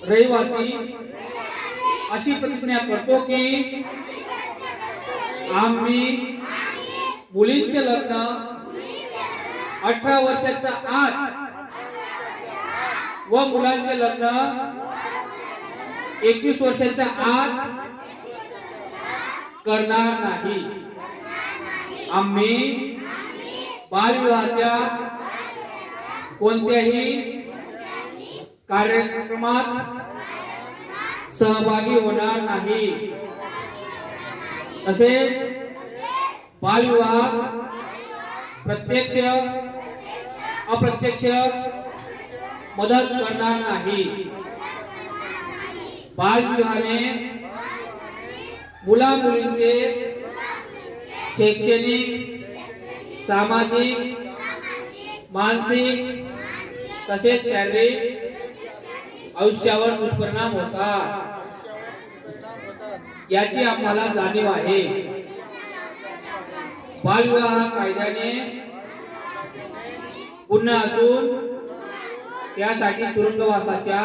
रहिवासी अशी प्रतिज्ञा करतो की आम्ही मुलींचे लग्न 18 वर्षाच्या आत व मुलांचे लग्न 21 वर्षाच्या आत करणार नाही। आम्ही बालविवाहाच्या कोणत्याही कार्यक्रमात सहभागी होणार नाही। तसेच बालविवाह प्रत्यक्ष अप्रत्यक्ष मदत करणार नाही। बालविवाहाने मुला मुलींचे शैक्षणिक, सामाजिक, मानसिक तसेच शारीरिक आयुष्यावर दुष्परिणाम होतात याची आम्हाला जाणीव आहे। बालविवाह कायद्याने गुन्हा असून त्यासाठी तुरुंगवासाच्या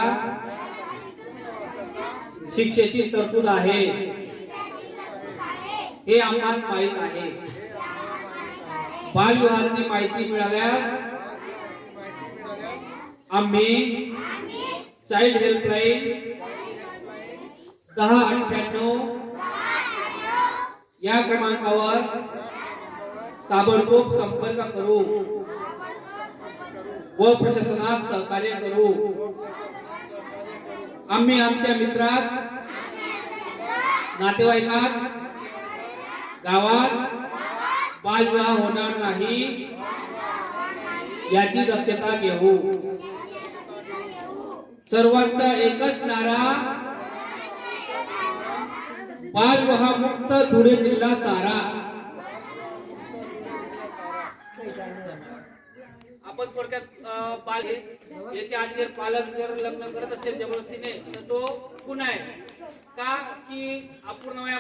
शिक्षेची तरतूद आहे हे आम्हाला माहित आहे। बालविवाहाची माहिती मिळाल्यास आम्ही चाइल्ड हेल्पलाइन 1098 या क्रमांकावर ताबडतोब संपर्क करू व प्रशासनास सहकार्य करू। आम्ही आमच्या मित्रात, नातेवाईकात, गावात बालविवाह होणार नाही याची दक्षता घेऊ। सर्वांचा एकच नारा, बालविवाह मुक्त धुळे जिल्हा सारा। आपण थोडक्यात बाल याच्या आधी जर पालक जर लग्न करत असेल जबरदस्तीने तर तो गुन्हा आहे का की अपूर्ण